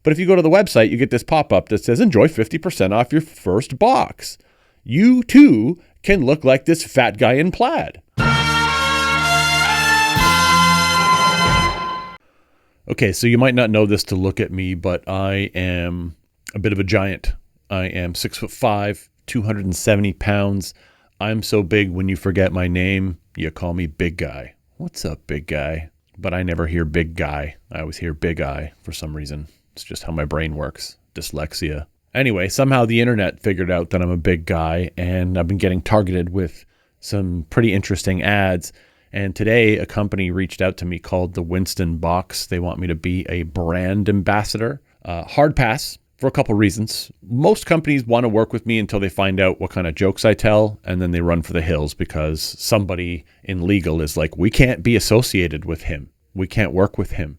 But if you go to the website, you get this pop-up that says, enjoy 50% off your first box. You too can look like this fat guy in plaid. Okay, so you might not know this to look at me, but I am a bit of a giant. I am 6'5", 270 pounds. I'm so big when you forget my name, you call me Big Guy. What's up, Big Guy? But I never hear Big Guy. I always hear Big Eye for some reason. It's just how my brain works. Dyslexia. Anyway, somehow the internet figured out that I'm a big guy, and I've been getting targeted with some pretty interesting ads. And today a company reached out to me called the Winston Box. They want me to be a brand ambassador. Hard pass for a couple reasons. Most companies want to work with me until they find out what kind of jokes I tell, and then they run for the hills because somebody in legal is like, we can't be associated with him. We can't work with him.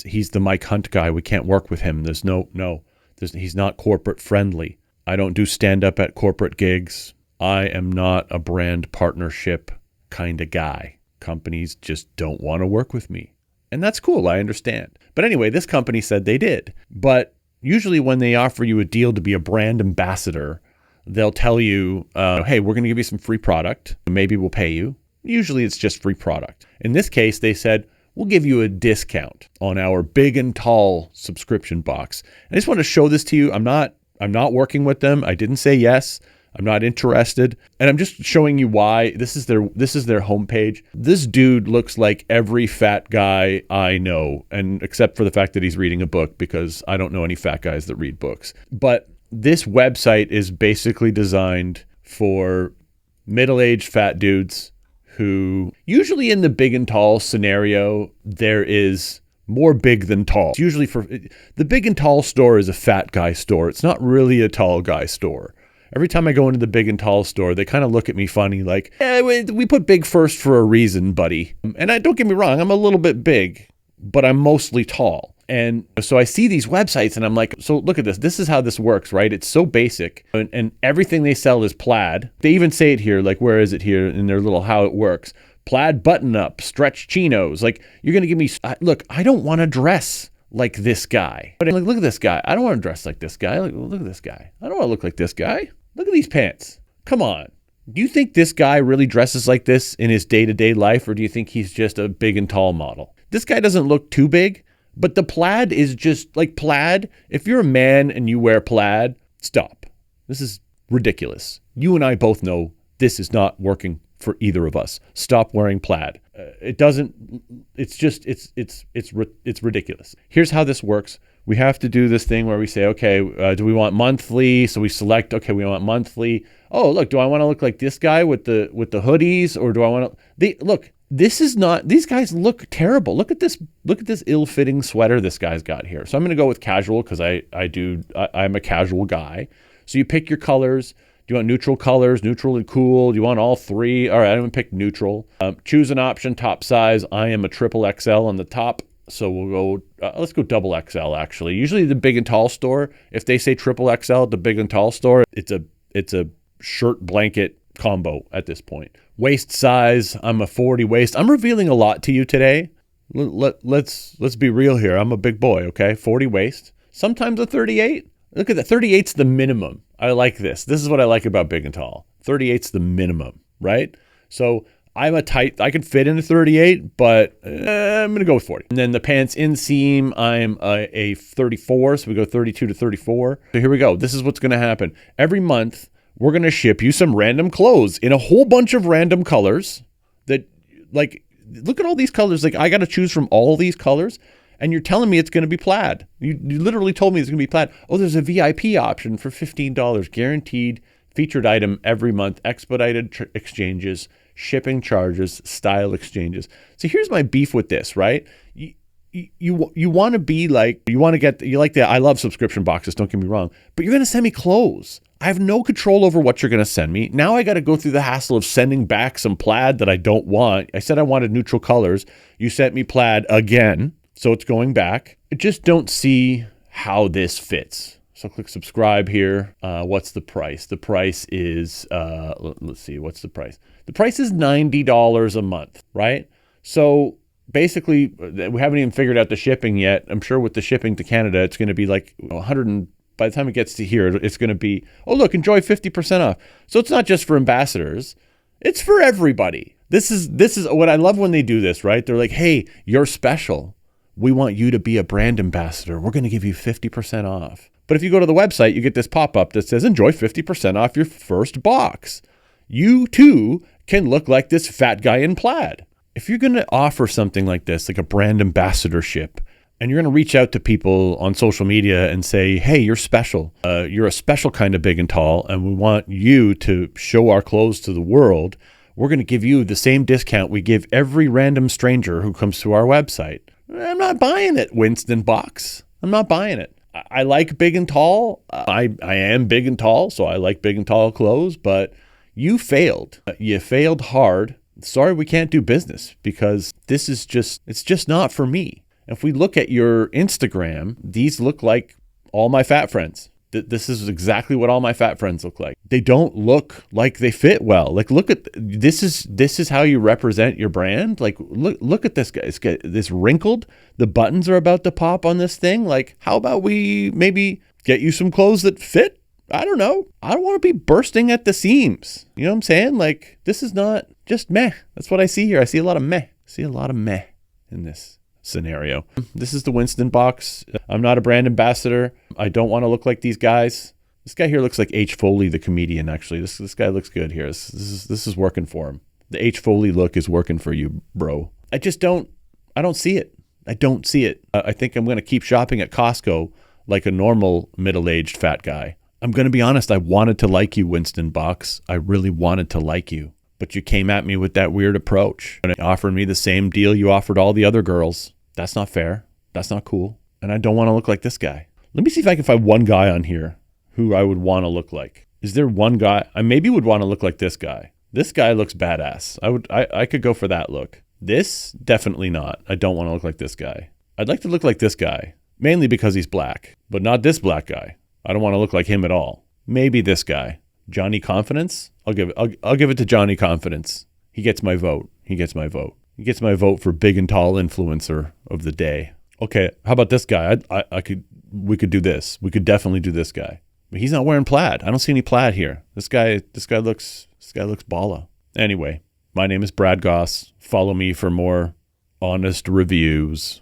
He's the Mike Hunt guy. We can't work with him. He's not corporate friendly. I don't do stand-up at corporate gigs. I am not a brand partnership kind of guy. Companies just don't want to work with me. And that's cool. I understand. But anyway, this company said they did. But usually when they offer you a deal to be a brand ambassador, they'll tell you, hey, we're going to give you some free product. Maybe we'll pay you. Usually it's just free product. In this case, they said, we'll give you a discount on our big and tall subscription box. I just want to show this to you. I'm not working with them. I didn't say yes. I'm not interested. And I'm just showing you why. This is their homepage. This dude looks like every fat guy I know, and except for the fact that he's reading a book, because I don't know any fat guys that read books. But this website is basically designed for middle-aged fat dudes who, usually in the big and tall scenario, there is more big than tall. It's usually the big and tall store is a fat guy store. It's not really a tall guy store. Every time I go into the big and tall store, they kind of look at me funny, like, we put big first for a reason, buddy. And don't get me wrong, I'm a little bit big, but I'm mostly tall. And so I see these websites and I'm like, so look at this. This is how this works, right? It's so basic, and everything they sell is plaid. They even say it here, like, where is it here in their little how it works? Plaid button up, stretch chinos. Like, you're going to give me, look, I don't want to dress like this guy. But I'm like, look at this guy. I don't want to dress like this guy. Look at this guy. I don't want to look like this guy. Look at these pants. Come on. Do you think this guy really dresses like this in his day-to-day life, or do you think he's just a big and tall model? This guy doesn't look too big. But the plaid is just like plaid. If you're a man and you wear plaid, stop. This is ridiculous. You and I both know this is not working for either of us. Stop wearing plaid. It's ridiculous. Here's how this works. We have to do this thing where we say, okay, do we want monthly? So we select, okay, we want monthly. Oh, look, do I want to look like this guy with the hoodies, or do I want to look? This is not, these guys look terrible. Look at this ill-fitting sweater this guy's got here. So I'm going to go with casual because I'm a casual guy. So you pick your colors. Do you want neutral colors, neutral and cool? Do you want all three? All right, I'm going to pick neutral. Choose an option, top size. I am a triple XL on the top. So we'll go, let's go double XL actually. Usually the big and tall store, if they say triple XL at the big and tall store, it's a shirt blanket combo at this point. Waist size, I'm a 40 waist. I'm revealing a lot to you today. Let's be real here. I'm a big boy, okay? 40 waist. Sometimes a 38. Look at that. 38's the minimum. I like this. This is what I like about big and tall. 38's the minimum, right? So I'm a tight, I can fit in a 38, but I'm going to go with 40. And then the pants inseam, I'm a 34, so we go 32 to 34. So here we go. This is what's going to happen. Every month, we're going to ship you some random clothes in a whole bunch of random colors that, like, look at all these colors. Like, I got to choose from all these colors, and you're telling me it's going to be plaid. You literally told me it's going to be plaid. Oh, there's a VIP option for $15, guaranteed featured item every month, expedited exchanges, shipping charges, style exchanges. So here's my beef with this, right? You want to be like, I love subscription boxes, don't get me wrong, but you're going to send me clothes. I have no control over what you're going to send me. Now I got to go through the hassle of sending back some plaid that I don't want. I said I wanted neutral colors. You sent me plaid again, so it's going back. I just don't see how this fits. So click subscribe here. What's the price? The price is, let's see, what's the price? The price is $90 a month, right? So basically, we haven't even figured out the shipping yet. I'm sure with the shipping to Canada, it's going to be like 100 and by the time it gets to here, it's going to be, oh, look, enjoy 50% off. So it's not just for ambassadors. It's for everybody. This is what I love when they do this, right? They're like, hey, you're special. We want you to be a brand ambassador. We're going to give you 50% off. But if you go to the website, you get this pop-up that says, enjoy 50% off your first box. You too can look like this fat guy in plaid. If you're going to offer something like this, like a brand ambassadorship, and you're going to reach out to people on social media and say, hey, you're special. You're a special kind of big and tall, and we want you to show our clothes to the world. We're going to give you the same discount we give every random stranger who comes to our website. I'm not buying it, Winston Box. I'm not buying it. I like big and tall. I am big and tall, so I like big and tall clothes, but you failed. You failed hard. Sorry, we can't do business because it's just not for me. If we look at your Instagram, these look like all my fat friends. This is exactly what all my fat friends look like. They don't look like they fit well. Like, look at this is how you represent your brand. Like, look at this guy. It's got this wrinkled. The buttons are about to pop on this thing. Like, how about we maybe get you some clothes that fit? I don't know. I don't want to be bursting at the seams. You know what I'm saying? Like, this is not just meh. That's what I see here. I see a lot of meh. I see a lot of meh in this scenario. This is the Winston Box. I'm not a brand ambassador. I don't want to look like these guys. This guy here looks like H. Foley, the comedian, actually. This guy looks good here. This is working for him. The H. Foley look is working for you, bro. I don't see it. I don't see it. I think I'm going to keep shopping at Costco like a normal middle-aged fat guy. I'm going to be honest. I wanted to like you, Winston Box. I really wanted to like you. But you came at me with that weird approach and offered me the same deal you offered all the other girls. That's not fair. That's not cool. And I don't want to look like this guy. Let me see if I can find one guy on here who I would want to look like. Is there one guy? I maybe would want to look like this guy. This guy looks badass. I could go for that look. This, definitely not. I don't want to look like this guy. I'd like to look like this guy, mainly because he's black, but not this black guy. I don't want to look like him at all. Maybe this guy. Johnny Confidence? I'll give it to Johnny Confidence. He gets my vote. He gets my vote for big and tall influencer of the day. Okay, how about this guy? We could do this. We could definitely do this guy. But he's not wearing plaid. I don't see any plaid here. This guy looks balla. Anyway, my name is Brad Goss. Follow me for more honest reviews.